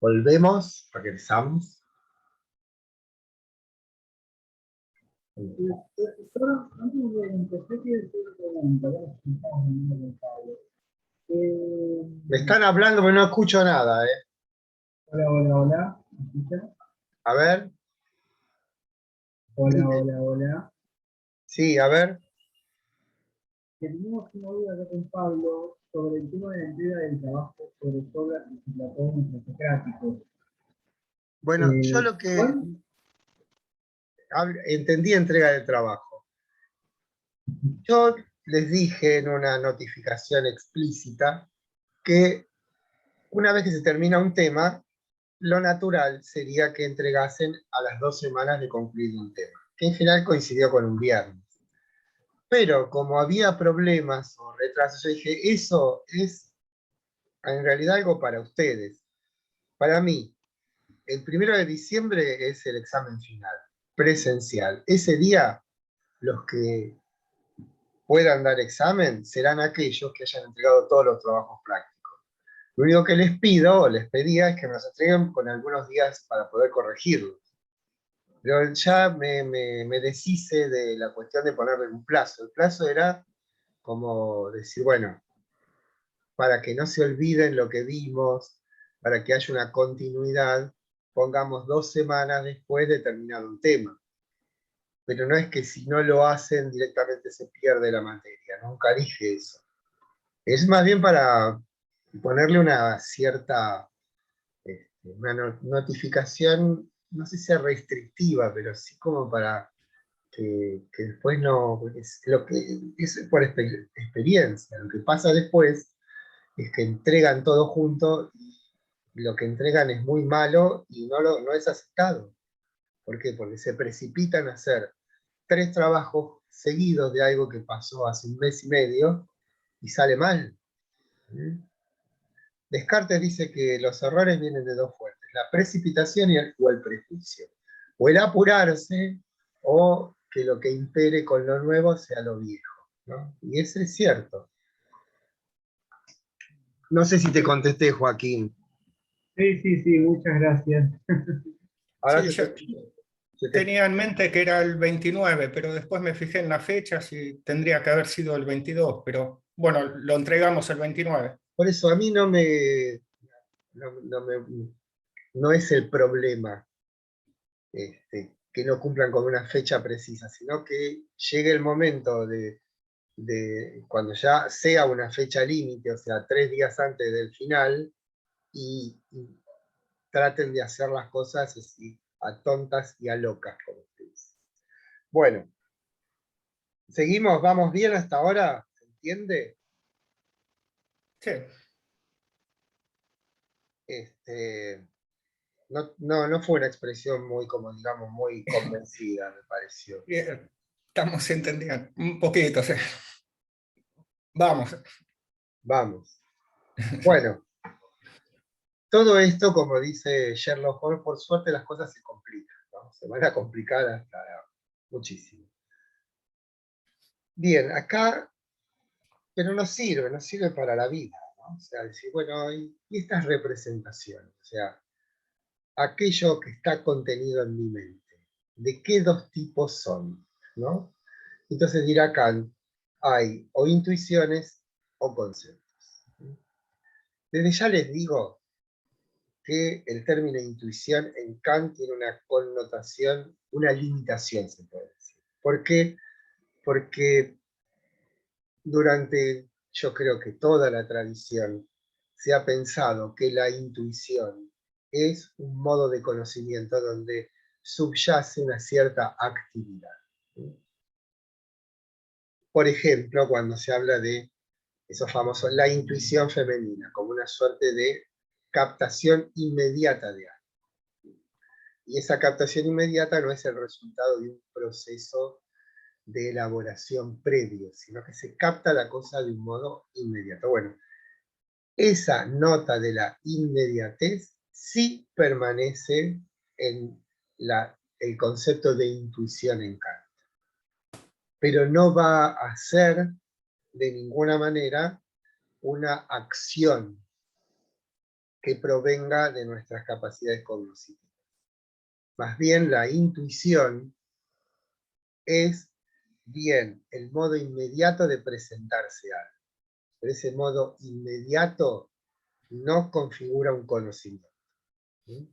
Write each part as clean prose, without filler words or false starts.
Volvemos, regresamos. Doctor, antes de empezar, quiero hacer una pregunta. Ahora que estamos hablando con Pablo. Me están hablando, pero no escucho nada, ¿eh? Hola, hola, hola. ¿Me escucha? A ver, Hola, hola, hola. sí, a ver. Tenemos una duda acá con Pablo sobre el tema de la entrega del trabajo, sobre todo las legislaciones meritocráticos. Bueno, yo lo que ¿Cuál? entendí entrega de trabajo. Yo les dije en una notificación explícita que una vez que se termina un tema, lo natural sería que entregasen a las 2 semanas de concluir un tema, que en general coincidió con un viernes. Pero como había problemas o retrasos, yo dije, eso es en realidad algo para ustedes. Para mí, el 1 de diciembre es el examen final, presencial. Ese día, los que puedan dar examen serán aquellos que hayan entregado todos los trabajos prácticos. Lo único que les pido, o les pedía, es que me los entreguen con algunos días para poder corregirlos. Pero ya me deshice de la cuestión de ponerle un plazo. El plazo era como decir, bueno, para que no se olviden lo que vimos, para que haya una continuidad, pongamos 2 semanas después de terminar un tema. Pero no es que si no lo hacen directamente se pierde la materia, nunca dije eso. Es más bien para ponerle una cierta una notificación, no sé si sea restrictiva, pero sí como para que después no, es, lo que, es por experiencia. Lo que pasa después es que entregan todo junto y lo que entregan es muy malo y no es aceptado. ¿Por qué? Porque se precipitan a hacer 3 trabajos seguidos de algo que pasó hace un mes y medio y sale mal. ¿Mm? Descartes dice que los errores vienen de dos fuentes, la precipitación o el prejuicio. O el apurarse, o que lo que impere con lo nuevo sea lo viejo, ¿no? Y eso es cierto. No sé si te contesté, Joaquín. Sí, sí, sí, muchas gracias. Ahora Sí, yo se te- tenía en mente que era el 29, pero después me fijé en las fechas y tendría que haber sido el 22, pero bueno, lo entregamos el 29. por eso a mí no es el problema que no cumplan con una fecha precisa, sino que llegue el momento de cuando ya sea una fecha límite, o sea, 3 días antes del final, y traten de hacer las cosas así, a tontas y a locas, como se dice. Bueno, seguimos, vamos bien hasta ahora, ¿se entiende? Sí, No fue una expresión muy, como digamos, muy convencida, me pareció. bien, estamos entendiendo un poquito, sí. Vamos. Vamos. Bueno, todo esto, como dice Sherlock Holmes, por suerte las cosas se complican, ¿no? Se van a complicar hasta muchísimo. Bien, acá, pero nos sirve para la vida, ¿no? O sea, decir, bueno, y estas representaciones, o sea, aquello que está contenido en mi mente, ¿de qué dos tipos son? ¿No? Entonces dirá Kant, hay o intuiciones o conceptos. Desde ya les digo que el término intuición en Kant tiene una connotación, una limitación, se puede decir. ¿Por qué? Porque durante, yo creo que toda la tradición, se ha pensado que la intuición es un modo de conocimiento donde subyace una cierta actividad. Por ejemplo, cuando se habla de eso famoso, la intuición femenina, como una suerte de captación inmediata de algo. Y esa captación inmediata no es el resultado de un proceso de elaboración previo, sino que se capta la cosa de un modo inmediato. Bueno, esa nota de la inmediatez sí permanece en el concepto de intuición en Kant, pero no va a ser de ninguna manera una acción que provenga de nuestras capacidades cognitivas. Más bien la intuición es bien el modo inmediato de presentarse a algo. Pero ese modo inmediato no configura un conocimiento. ¿Sí?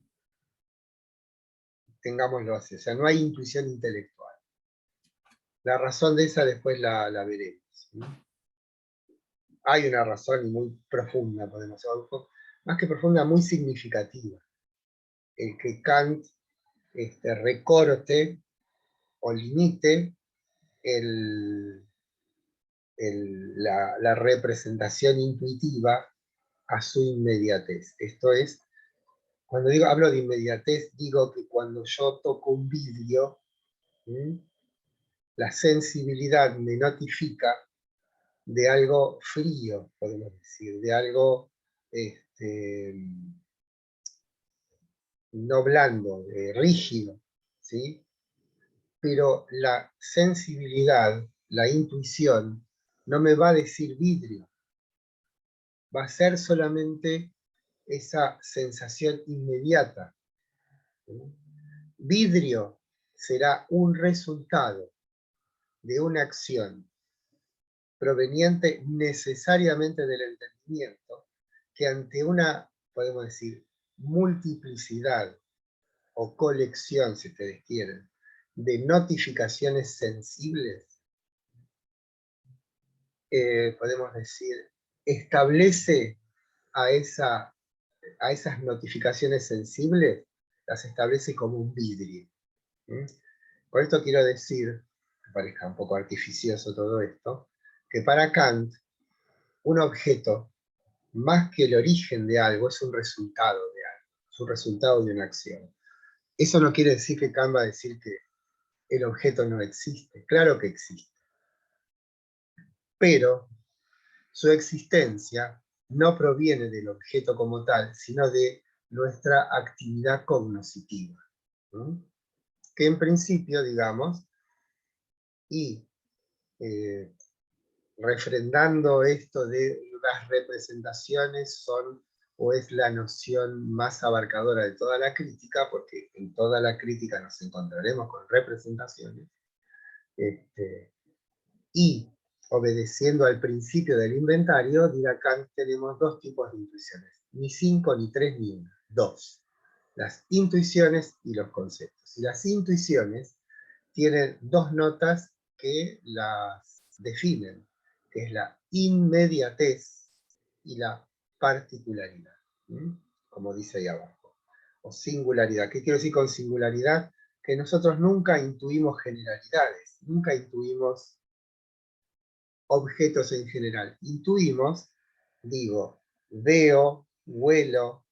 Tengámoslo así, o sea, no hay intuición intelectual. La razón de esa después la veremos. ¿Sí? Hay una razón muy profunda, podemos decir, más que profunda, muy significativa. El que Kant recorte o limite la representación intuitiva a su inmediatez. Esto es, cuando hablo de inmediatez, digo que cuando yo toco un vidrio, la sensibilidad me notifica de algo frío, podemos decir, de algo no blando, rígido, ¿sí? Pero la sensibilidad, la intuición, no me va a decir vidrio, va a ser solamente esa sensación inmediata. ¿Sí? Vidrio será un resultado de una acción proveniente necesariamente del entendimiento, que ante una, podemos decir, multiplicidad o colección, si ustedes quieren, de notificaciones sensibles, podemos decir, establece a esas notificaciones sensibles, las establece como un vidrio. Por esto quiero decir, que parezca un poco artificioso todo esto, que para Kant, un objeto, más que el origen de algo, es un resultado de algo, es un resultado de una acción. Eso no quiere decir que Kant va a decir que el objeto no existe. Claro que existe. Pero su existencia no proviene del objeto como tal, sino de nuestra actividad cognoscitiva. ¿No? Que en principio, digamos, y refrendando esto de las representaciones son o es la noción más abarcadora de toda la crítica, porque en toda la crítica nos encontraremos con representaciones, y obedeciendo al principio del inventario, dirá Kant, tenemos dos tipos de intuiciones, ni 5, ni 3, ni 1, 2. Las intuiciones y los conceptos. Y las intuiciones tienen dos notas que las definen, que es la inmediatez y la particularidad, como dice ahí abajo, o singularidad. ¿Qué quiero decir con singularidad? Que nosotros nunca intuimos generalidades, nunca intuimos objetos en general. Intuimos, digo, veo, huelo,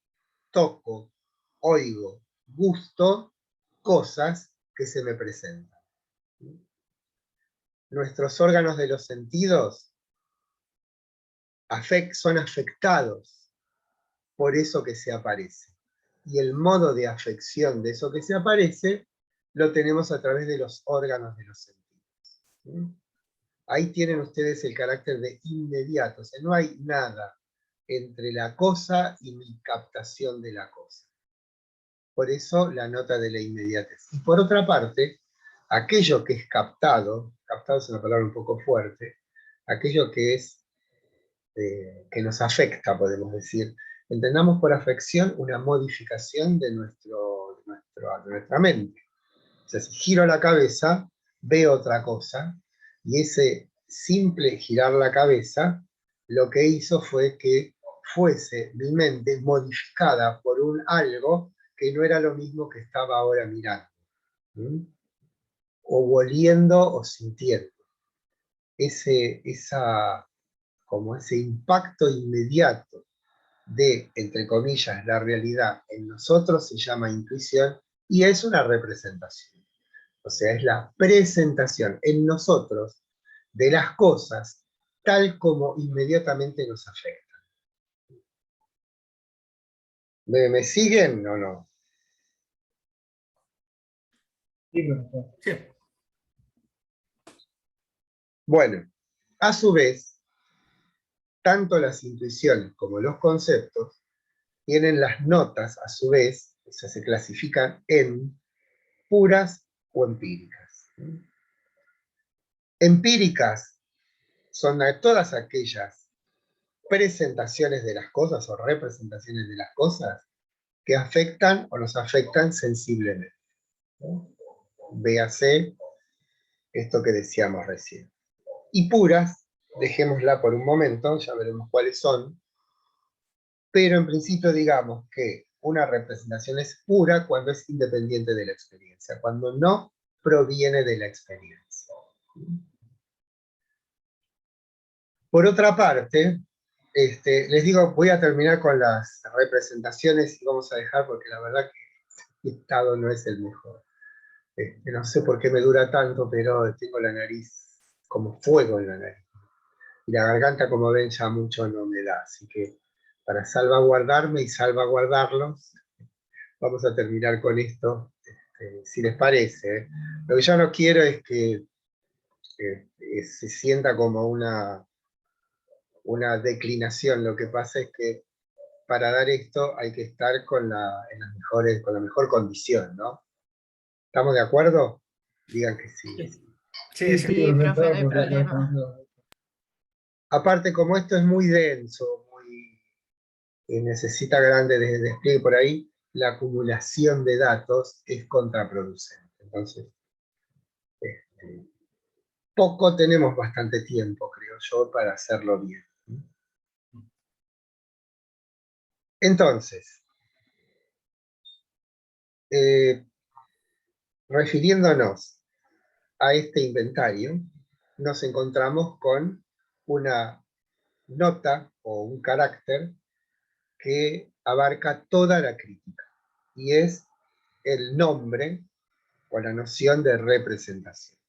toco, oigo, gusto, cosas que se me presentan. Nuestros órganos de los sentidos son afectados por eso que se aparece. Y el modo de afección de eso que se aparece lo tenemos a través de los órganos de los sentidos. Ahí tienen ustedes el carácter de inmediato, o sea, no hay nada entre la cosa y mi captación de la cosa. Por eso la nota de la inmediatez. Y por otra parte, aquello que es captado es una palabra un poco fuerte, aquello que es, que nos afecta, podemos decir, entendamos por afección una modificación de nuestra mente. O sea, si giro la cabeza, veo otra cosa, y ese simple girar la cabeza, lo que hizo fue que fuese mi mente modificada por un algo que no era lo mismo que estaba ahora mirando, o oliendo o sintiendo. Como ese impacto inmediato de, entre comillas, la realidad en nosotros se llama intuición, y es una representación. O sea, es la presentación en nosotros de las cosas tal como inmediatamente nos afectan. ¿Me siguen o no? Sí, profesor. Sí. Bueno, a su vez, tanto las intuiciones como los conceptos tienen las notas, a su vez, o sea, se clasifican en puras o empíricas. Empíricas son todas aquellas presentaciones de las cosas o representaciones de las cosas que afectan o nos afectan sensiblemente, ¿no? Véase esto que decíamos recién. Y puras, dejémosla por un momento, ya veremos cuáles son, pero en principio digamos que una representación es pura cuando es independiente de la experiencia, cuando no proviene de la experiencia. Por otra parte, les digo, voy a terminar con las representaciones y vamos a dejar porque la verdad que mi estado no es el mejor. No sé por qué me dura tanto, pero tengo la nariz como fuego en la nariz. Y la garganta, como ven, ya mucho no me da. Así que para salvaguardarme y salvaguardarlos, vamos a terminar con esto, si les parece. Lo que yo no quiero es que se sienta como una declinación. Lo que pasa es que para dar esto hay que estar con la mejor condición, ¿no? ¿Estamos de acuerdo? Digan que sí. Sí, sí. Sí, Sí, profe, no hay profesor, problema. Aparte, como esto es muy denso, necesita grande despliegue por ahí, la acumulación de datos es contraproducente. Entonces, poco tenemos bastante tiempo, creo yo, para hacerlo bien. Entonces, refiriéndonos a este inventario, nos encontramos con una nota o un carácter que abarca toda la crítica, y es el nombre o la noción de representación.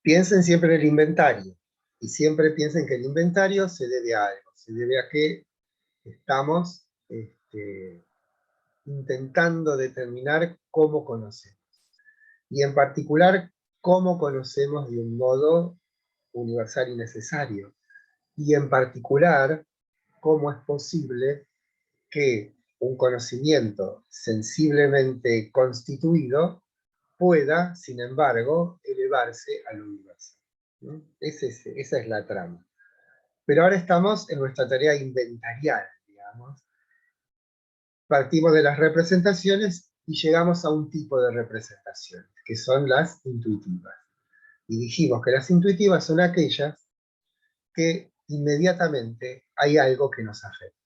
Piensen siempre en el inventario, y siempre piensen que el inventario se debe a algo, se debe a que estamos intentando determinar cómo conocemos, y en particular cómo conocemos de un modo universal y necesario, y en particular cómo es posible que un conocimiento sensiblemente constituido pueda, sin embargo, elevarse al universal, ¿no? Esa es la trama. Pero ahora estamos en nuestra tarea inventarial, digamos. Partimos de las representaciones y llegamos a un tipo de representaciones, que son las intuitivas. Y dijimos que las intuitivas son aquellas que inmediatamente hay algo que nos afecta.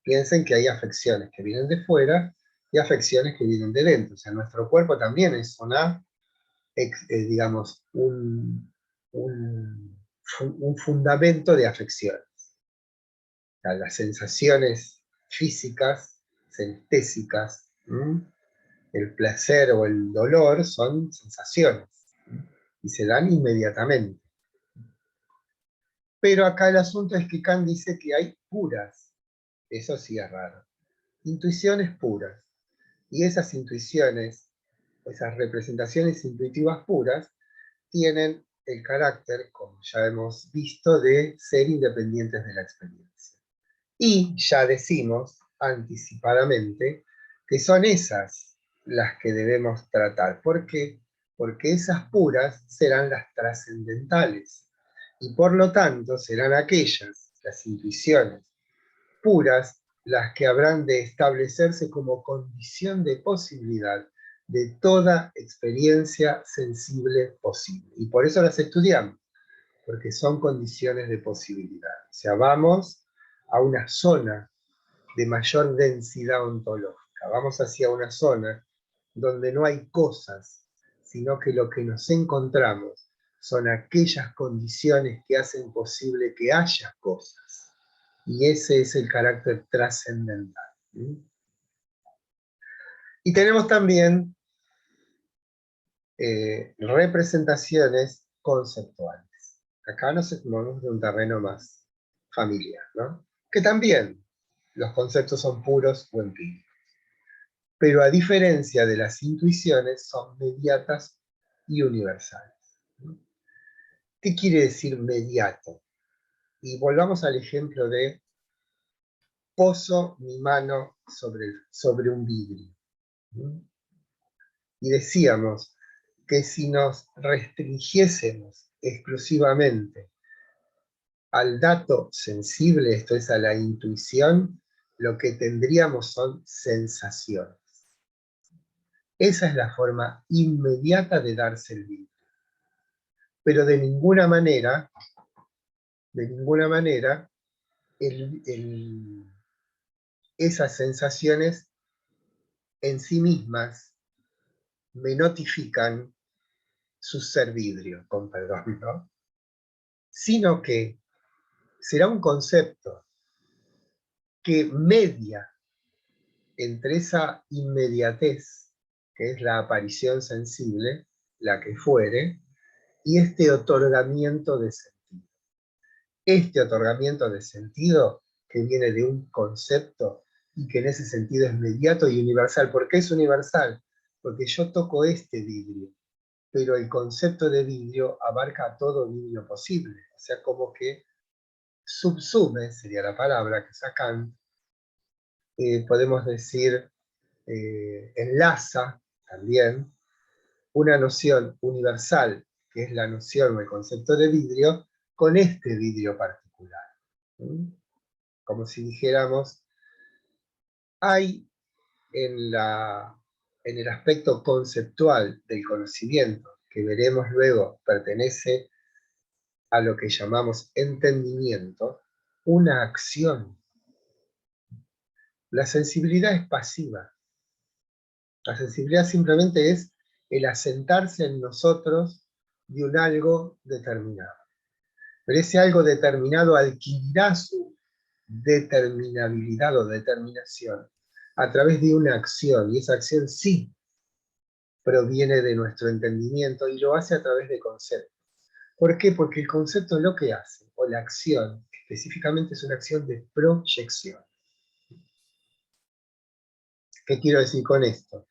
Piensen que hay afecciones que vienen de fuera y afecciones que vienen de dentro. O sea, nuestro cuerpo también es digamos, un fundamento de afecciones. O sea, las sensaciones físicas, sinestésicas, el placer o el dolor son sensaciones, y se dan inmediatamente. Pero acá el asunto es que Kant dice que hay puras, eso sí es raro, intuiciones puras. Y esas intuiciones, esas representaciones intuitivas puras, tienen el carácter, como ya hemos visto, de ser independientes de la experiencia. Y ya decimos anticipadamente que son esas las que debemos tratar. ¿Por qué? Porque esas puras serán las trascendentales. Y por lo tanto serán aquellas, las intuiciones puras, las que habrán de establecerse como condición de posibilidad de toda experiencia sensible posible. Y por eso las estudiamos, porque son condiciones de posibilidad. O sea, vamos a una zona de mayor densidad ontológica, vamos hacia una zona donde no hay cosas, sino que lo que nos encontramos son aquellas condiciones que hacen posible que haya cosas. Y ese es el carácter trascendental. Y tenemos también representaciones conceptuales. Acá nos movemos de un terreno más familiar, ¿no? Que también los conceptos son puros o empíricos. Pero a diferencia de las intuiciones, son mediatas y universales. ¿Qué quiere decir mediato? Y volvamos al ejemplo de poso mi mano sobre un vidrio. Y decíamos que si nos restringiésemos exclusivamente al dato sensible, esto es a la intuición, lo que tendríamos son sensaciones. Esa es la forma inmediata de darse el vidrio. Pero de ninguna manera, esas sensaciones en sí mismas me notifican su ser vidrio, con perdón, ¿no? Sino que será un concepto que media entre esa inmediatez, que es la aparición sensible, la que fuere, y este otorgamiento de sentido. Este otorgamiento de sentido que viene de un concepto y que en ese sentido es mediato y universal. ¿Por qué es universal? Porque yo toco este vidrio, pero el concepto de vidrio abarca todo vidrio posible. O sea, como que subsume, sería la palabra que sacan, podemos decir, enlaza también una noción universal, que es la noción o el concepto de vidrio, con este vidrio particular. Como si dijéramos, hay en el aspecto conceptual del conocimiento, que veremos luego pertenece a lo que llamamos entendimiento, una acción. La sensibilidad es pasiva. La sensibilidad simplemente es el asentarse en nosotros de un algo determinado. Pero ese algo determinado adquirirá su determinabilidad o determinación a través de una acción, y esa acción sí proviene de nuestro entendimiento y lo hace a través de conceptos. ¿Por qué? Porque el concepto lo que hace, o la acción, específicamente es una acción de proyección. ¿Qué quiero decir con esto?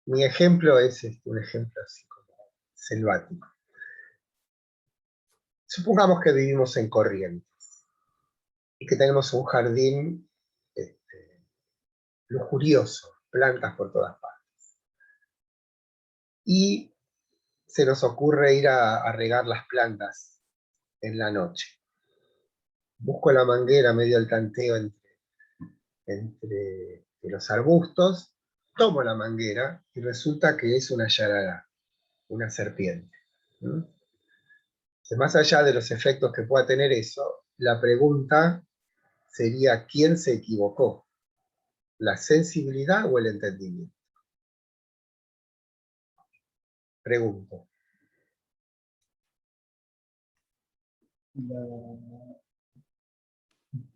Mi ejemplo es un ejemplo así como selvático. Supongamos que vivimos en Corrientes y que tenemos un jardín lujurioso, plantas por todas partes. Y se nos ocurre ir a regar las plantas en la noche. Busco la manguera medio al tanteo entre los arbustos, tomo la manguera y resulta que es una yarará, una serpiente. Más allá de los efectos que pueda tener eso, la pregunta sería ¿quién se equivocó? ¿La sensibilidad o el entendimiento? Pregunto.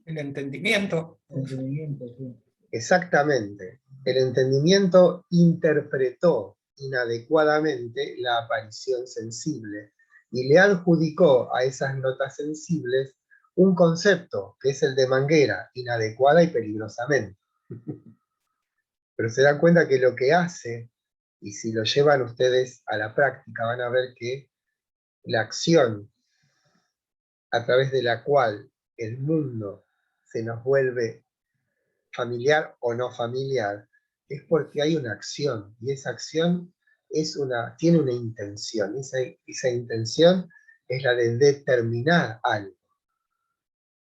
El entendimiento. Sí. Exactamente. El entendimiento interpretó inadecuadamente la aparición sensible y le adjudicó a esas notas sensibles un concepto, que es el de manguera, inadecuada y peligrosamente. Pero se dan cuenta que lo que hace, y si lo llevan ustedes a la práctica, van a ver que la acción a través de la cual el mundo se nos vuelve familiar o no familiar, es porque hay una acción, y esa acción tiene una intención, esa intención es la de determinar algo.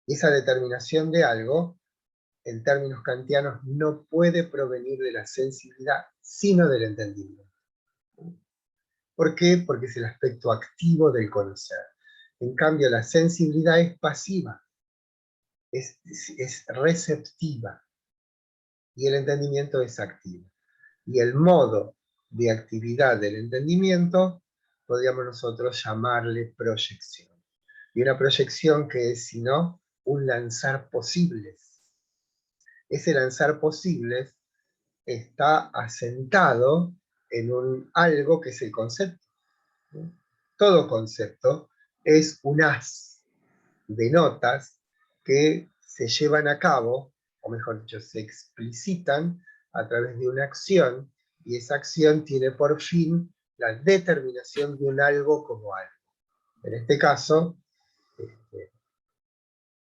Y esa determinación de algo, en términos kantianos, no puede provenir de la sensibilidad, sino del entendimiento. ¿Por qué? Porque es el aspecto activo del conocer. En cambio, la sensibilidad es pasiva, es receptiva, y el entendimiento es activo. Y el modo de actividad del entendimiento podríamos nosotros llamarle proyección. Y una proyección que es, sino, un lanzar posibles. Ese lanzar posibles está asentado en algo que es el concepto. Todo concepto es un haz de notas que se llevan a cabo, o mejor dicho, se explicitan a través de una acción, y esa acción tiene por fin la determinación de un algo como algo. En este caso,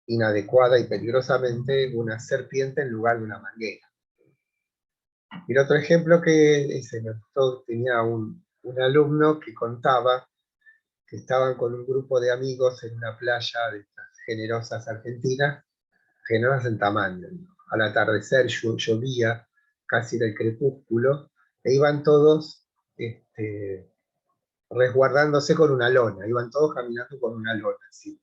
inadecuada y peligrosamente una serpiente en lugar de una manguera. Y el otro ejemplo que se me gustó, tenía un alumno que contaba que estaban con un grupo de amigos en una playa de estas generosas argentinas, generosas en tamaño. Al atardecer llovía, casi del crepúsculo, e iban todos resguardándose con una lona, iban todos caminando con una lona, así,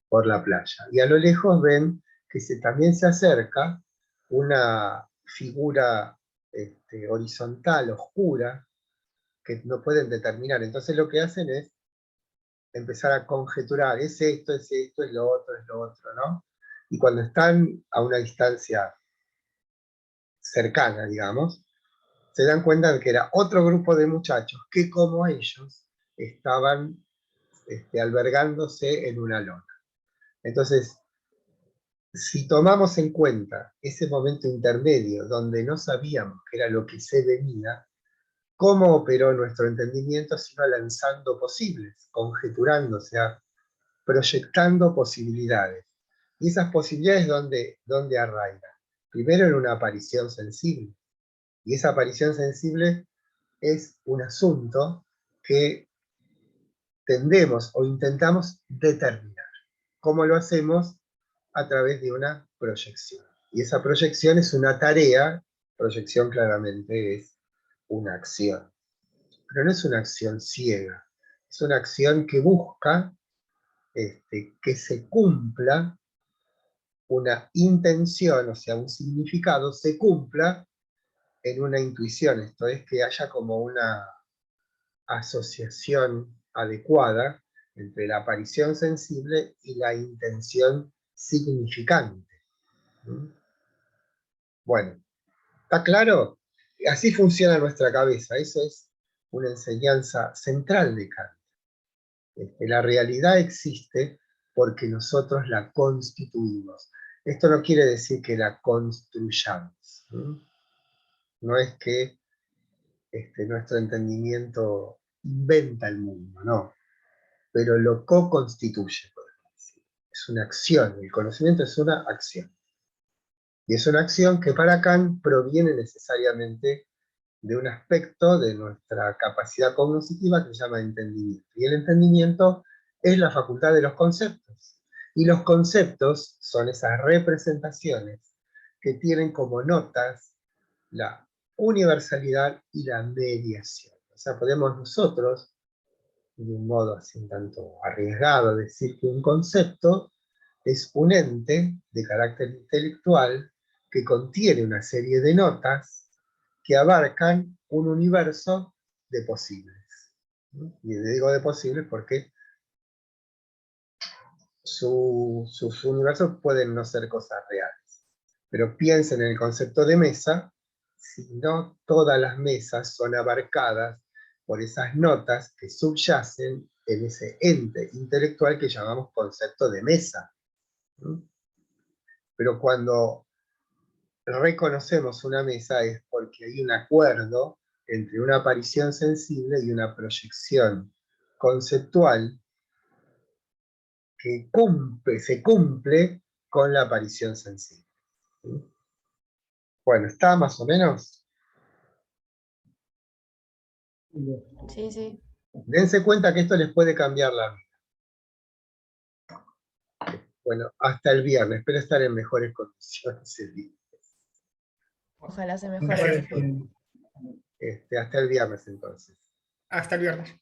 por la playa. Y a lo lejos ven que también se acerca una figura horizontal, oscura, que no pueden determinar. Entonces lo que hacen es empezar a conjeturar, es esto, es lo otro, ¿no? Y cuando están a una distancia cercana, digamos, se dan cuenta de que era otro grupo de muchachos que, como ellos, estaban albergándose en una lona. Entonces, si tomamos en cuenta ese momento intermedio donde no sabíamos qué era lo que se venía, ¿cómo operó nuestro entendimiento sino lanzando posibles, conjeturando, o sea, proyectando posibilidades? Y esas posibilidades, ¿dónde arraigan? Primero en una aparición sensible. Y esa aparición sensible es un asunto que tendemos o intentamos determinar. ¿Cómo lo hacemos? A través de una proyección. Y esa proyección es una tarea, proyección claramente es una acción. Pero no es una acción ciega, es una acción que busca que se cumpla una intención, o sea, un significado, se cumpla en una intuición, esto es, que haya como una asociación adecuada entre la aparición sensible y la intención significante. ¿Mm? Bueno, ¿está claro? Así funciona nuestra cabeza, eso es una enseñanza central de Kant. La realidad existe porque nosotros la constituimos. Esto no quiere decir que la construyamos. No es que nuestro entendimiento inventa el mundo, no. Pero lo co-constituye, podemos decir. Es una acción, el conocimiento es una acción. Y es una acción que para Kant proviene necesariamente de un aspecto de nuestra capacidad cognitiva que se llama entendimiento. Y el entendimiento es la facultad de los conceptos. Y los conceptos son esas representaciones que tienen como notas la universalidad y la mediación. O sea, podemos nosotros, de un modo así un tanto arriesgado, decir que un concepto es un ente de carácter intelectual que contiene una serie de notas que abarcan un universo de posibles. Y digo de posibles porque sus universos pueden no ser cosas reales. Pero piensen en el concepto de mesa, si no todas las mesas son abarcadas por esas notas que subyacen en ese ente intelectual que llamamos concepto de mesa. Pero cuando reconocemos una mesa es porque hay un acuerdo entre una aparición sensible y una proyección conceptual que se cumple con la aparición sensible. Bueno, ¿está más o menos? Sí, sí. Dense cuenta que esto les puede cambiar la vida. Bueno, hasta el viernes. Espero estar en mejores condiciones el viernes. Ojalá se Me mejore. parece bien. Hasta el viernes entonces. Hasta el viernes.